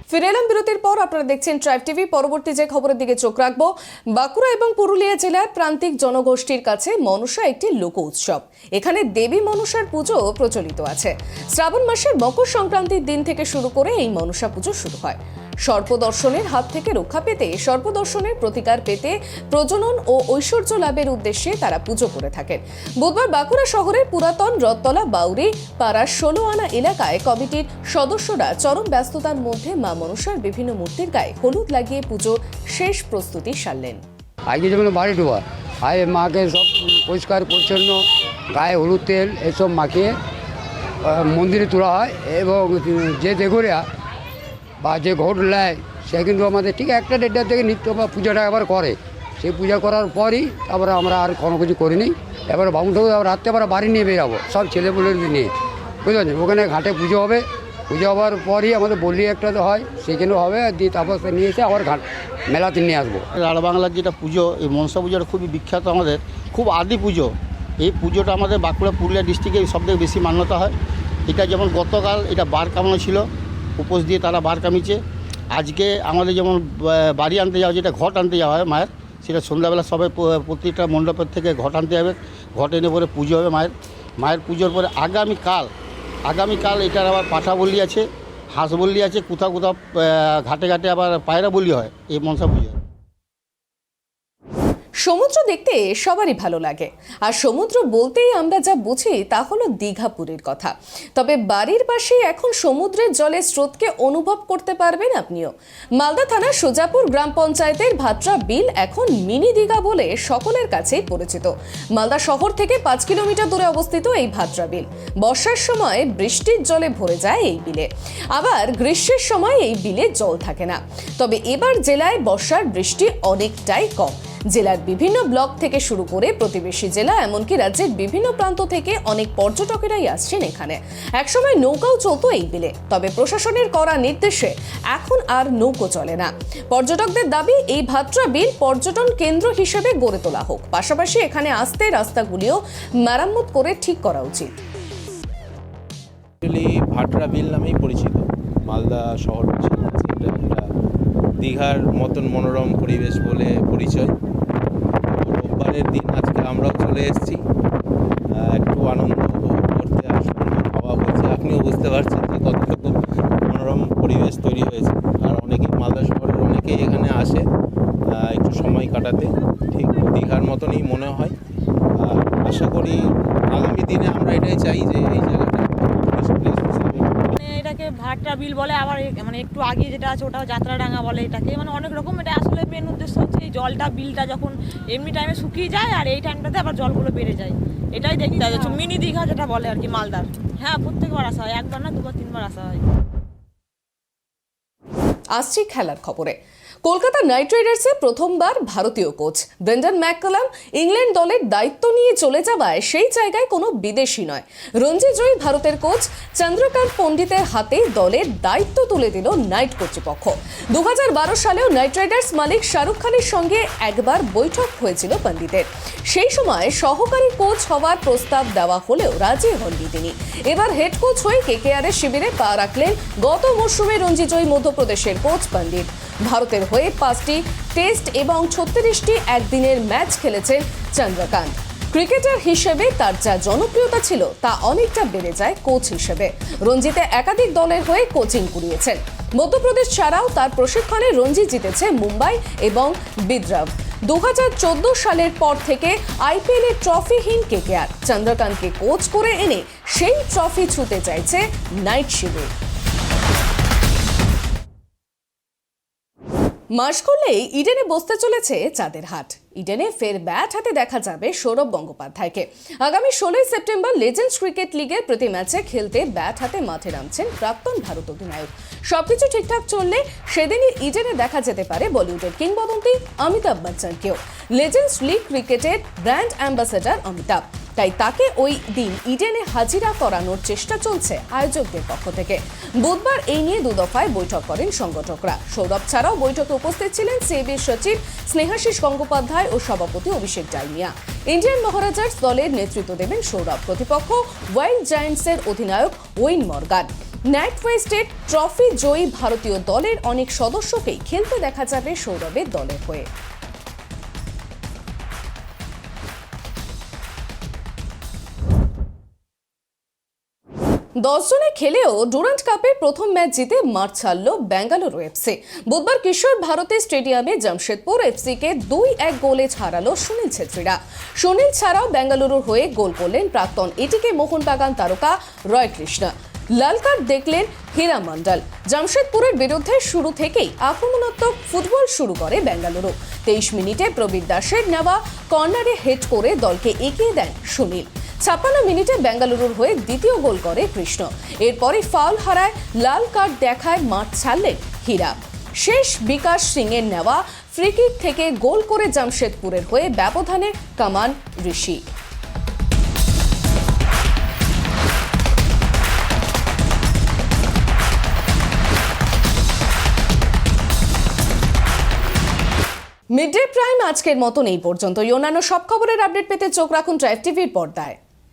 ফিরে এলাম বিরতির পর। আপনারা দেখছেন ট্রাইব টিভি। পরবর্তী যে খবরের দিকে চোখ রাখবো, বাঁকুড়া এবং পুরুলিয়া জেলার প্রান্তিক জনগোষ্ঠীর কাছে মনসা একটি লোক উৎসব। এখানে দেবী মনসার পুজো প্রচলিত আছে। শ্রাবণ মাসের মকর সংক্রান্তির দিন থেকে শুরু করে এই মনসা পুজো শুরু হয়। সর্পদর্শনের হাত থেকে রক্ষা পেতে, সর্পদর্শনের প্রতিকার পেতে, প্রজনন ও ঐশ্বর্য লাভের উদ্দেশ্যে তারা পুজো করে থাকেন। বুধবার বাঁকুড়া শহরের পুরাতন রথতলা বাউরি পাড়ার 16 আনা এলাকায় কমিটির সদস্যরা চরম ব্যস্ততার মধ্যে মা মনসার বিভিন্ন মূর্তির গায়ে হলুদ লাগিয়ে পুজো শেষ প্রস্তুতি সারলেন। আগে যেমন বাড়ি ঢোয়া আগে মাকে সব পরিষ্কার পরিচ্ছন্ন গায়ে হলুদ তেল এসব মাখিয়ে মন্দিরে তোলা হয় এবং যে দেগুড়িয়া বা যে ঘট নেয় সে কিন্তু আমাদের ঠিক একটা দেড়টার থেকে নিত্য বা পূজাটা আবার করে। সেই পূজা করার পরই তারপরে আমরা আর কোনো কিছু করিনি। এবার বামুন ঠাকুর আবার রাত্রে আবার বাড়ি নিয়ে বেরাবো সব ছেলেপুলের নিয়ে, বুঝতে পারছেন। ওখানে ঘাটে পুজো হবে, পুজো হওয়ার পরই আমাদের বলি একটা তো হয়, সেখানেও হবে, দিয়ে তারপর নিয়ে এসে আবার ঘাট মেলাতে নিয়ে আসবো। রাঢ় বাংলার যেটা পুজো, এই মনসা পুজোটা খুবই বিখ্যাত, আমাদের খুব আদি পুজো। এই পুজোটা আমাদের বাঁকুড়া পুরুলিয়া ডিস্ট্রিক্টে সবথেকে বেশি মান্যতা হয়। এটা যেমন গতকাল এটা বার কামানো ছিল, উপোস দিয়ে তারা বার কামিয়েছে। আজকে আমাদের যেমন বাড়ি আনতে যাওয়া, যেটা ঘট আনতে যাওয়া হয় মায়ের, সেটা সন্ধ্যাবেলা সবাই প্রতিটা মণ্ডপের থেকে ঘট আনতে যাবে। ঘট এনে পরে পুজো হবে মায়ের পুজোর পরে আগামীকাল এটার আবার পাঠা বলি আছে, হাঁস বলি আছে, কোথাও ঘাটে ঘাটে আবার পায়রা বলি হয় এই মনসা পুজো। সমুদ্র দেখতে সবারই ভালো লাগে, আর সমুদ্র বলতেই আমরা যা বুঝি তা হলো দীঘাপুরীর কথা। তবে বাড়ির পাশে এখন সমুদ্রের জলের স্রোতকে অনুভব করতে পারবেন আপনিও। মালদা থানার সোজাপুর গ্রাম পঞ্চায়েতের ভাত্রা বিল এখন মিনি দীঘা বলে সকলের কাছেই পরিচিত। মালদা শহর থেকে 5 কিলোমিটার দূরে অবস্থিত এই ভাত্রা বিল। বর্ষার সময় বৃষ্টির জলে ভরে যায় এই বিলে, আবার গ্রীষ্মের সময় এই বিলে জল থাকে না। তবে এবার জেলায় বর্ষার বৃষ্টি অনেকটাই কম। জেলার বিভিন্ন ব্লক থেকে শুরু করে প্রতিবেশী জেলা, এমনকি রাজ্যের বিভিন্ন প্রান্ত থেকে অনেক পর্যটকেরাই আসছেন এখানে। একসময় নৌকাও চলতো এই বিলে, তবে প্রশাসনের কড়া নির্দেশে এখন আর নৌকো চলে না। পর্যটকদের দাবি, এই ভাত্রা বিল পর্যটন কেন্দ্র হিসেবে গড়ে তোলা হোক, পাশাপাশি এখানে আসতে রাস্তাগুলিও মেরামত করে ঠিক করা উচিত। ভাটরা বিল নামেই পরিচিত মালদা শহর। দীঘার মতন মনোরম পরিবেশ বলে পরিচয়। রোববারের দিন আজকে আমরাও চলে এসেছি, একটু আনন্দ করতে আর সুন্দর হাওয়া বলছে। আপনিও বুঝতে পারছেন যে কতটুকু মনোরম পরিবেশ তৈরি হয়েছে। আর অনেকেই মালদা শহরের অনেকেই এখানে আসে একটু সময় কাটাতে, ঠিক দীঘার মতনই মনে হয়। আর আশা করি আগামী দিনে আমরা এটাই চাই যে এই জায়গাটা এটাকে ভাটরা বিল বলে, আবার মানে একটু আগে যেটা আছে ওটাও যাত্রাডাঙ্গা বলে এটাকে, মানে অনেক রকম। এটা আসলে মেন উদ্দেশ্য হচ্ছে এই জলটা, বিলটা যখন এমনি টাইমে শুকিয়ে যায় আর এই টাইমটাতে আবার জলগুলো বেড়ে যায়, এটাই দেখতে যাচ্ছে মিনি দীঘা যেটা বলে আর কি মালদার। হ্যাঁ, প্রত্যেকবার আসা হয়, একবার না দুবার তিনবার আসা হয়। আসছি খেলার খবরে। কলকাতা নাইট রাইডার্সে প্রথমবার ভারতীয় কোচ ব্রেন্ডন ম্যাককালাম ইংল্যান্ড দলের দায়িত্ব নিয়ে চলে যাওয়ায় সেই জায়গায় কোনো বিদেশি নয়, রঞ্জি জয়ী ভারতের কোচ চন্দ্রকান্ত পণ্ডিতের হাতে দলের দায়িত্ব তুলে দিল নাইট কর্তৃপক্ষ। 2012 সালেও নাইট রাইডার্স মালিক শাহরুখ খানের সঙ্গে একবার বৈঠক হয়েছিল পণ্ডিতের। সেই সময় সহকারী কোচ হওয়ার প্রস্তাব দেওয়া হলেও রাজি হননি তিনি। এবার হেড কোচ হয়ে কেকেআরের শিবিরে পা রাখলেন গত মরশুমে রঞ্জি জয়ী মধ্যপ্রদেশের কোচ পণ্ডিত। ভারতের হয়ে 5টি টেস্ট এবং 36টি একদিনের ম্যাচ খেলেছেন চন্দ্রকান্ত। ক্রিকেটার হিসেবে তার যা জনপ্রিয়তা ছিল তা অনেকটা বেড়ে যায় কোচ হিসেবে। রঞ্জিতে একাধিক দলের হয়ে কোচিং করিয়েছেন। মধ্যপ্রদেশ ছাড়াও তার প্রশিক্ষণে রঞ্জি জিতেছে মুম্বাই এবং বিদর্ভ। 2014 সালের পর থেকে আইপিএলের ট্রফিহীন কেকেআর চন্দ্রকান্তকে কোচ করে এনে সেই ট্রফি ছুঁতে চাইছে নাইট শিবির। মাস করলেই ইডেনে বসতে চলেছে চাঁদের হাট। ইডেনে ফের ব্যাট হাতে দেখা যাবে সৌরভ গঙ্গোপাধ্যায়কে। আগামী 16 সেপ্টেম্বর লেজেন্ডস ক্রিকেট লিগের প্রতি ম্যাচে খেলতে ব্যাট হাতে মাঠে নামছেন প্রাক্তন ভারত অধিনায়ক। সবকিছু ঠিকঠাক চললে সেদিনই ইডেনে দেখা যেতে পারে বলিউডের কিংবদন্তি অমিতাভ বচ্চনকেও। লেজেন্ডস লিগ ক্রিকেটের ব্র্যান্ড অ্যাম্বাসেডর অমিতাভ, তাই তাকে ওই দিন ইডেনে হাজিরা করানোর চেষ্টা চলছে আয়োজকদের পক্ষ থেকে। বুধবার এই নিয়ে 2 দফায় বৈঠক করেন সংগঠকরা। সৌরভ ছাড়াও বৈঠকে উপস্থিত ছিলেন সেবির সচিব স্নেহাশিস গঙ্গোপাধ্যায় ও সভাপতি অভিষেক ডালমিয়া। ইন্ডিয়ান মহারাজার্স দলের নেতৃত্ব দেবেন সৌরভ। প্রতিপক্ষ ওয়াইল্ড জায়ান্টসের অধিনায়ক ওয়েন মর্গান। ন্যাট ওয়েস্টের ট্রফি জয়ী ভারতীয় দলের অনেক সদস্যকেই খেলতে দেখা যাবে সৌরভের দলের হয়ে। দশজনে খেলেও ডুরান্ট কাপের প্রথম ম্যাচ জিতে মাঠ ছাড়ল বেঙ্গালুরু এফসি। বুধবার কিশোর ভারতী স্টেডিয়ামে জামশেদপুর এফসিকে 2-1 গোলে হারালো সুনীল ছেত্রীরা। সুনীল ছাড়াও বেঙ্গালুরুর হয়ে গোল করলেন প্রাক্তন এটিকে মোহনবাগান তারকা রয় কৃষ্ণা। লাল কার্ড দেখলেন হীরা মণ্ডল। জামশেদপুরের বিরুদ্ধে শুরু থেকেই আক্রমণাত্মক ফুটবল শুরু করে বেঙ্গালুরু। 23 মিনিটে প্রবীর দাসের নেওয়া কর্নারে হেড করে দলকে এগিয়ে দেন সুনীল। 56 মিনিটে বেঙ্গালুরুর হয়ে দ্বিতীয় গোল করে কৃষ্ণ। এরপরই ফাউল হারায় লাল কার্ড দেখায় মাঠ ছাড়লেন হীরা। শেষ বিকাশ সিং এর নেওয়া ফ্রিকিক থেকে গোল করে জামশেদপুরের হয়ে ব্যবধানে কামান ঋষি। মিড ডে প্রাইম আজকের মতন এই পর্যন্ত। অন্যান্য সব খবরের আপডেট পেতে চোখ রাখুন ট্রাইব টিভির পর্দায়।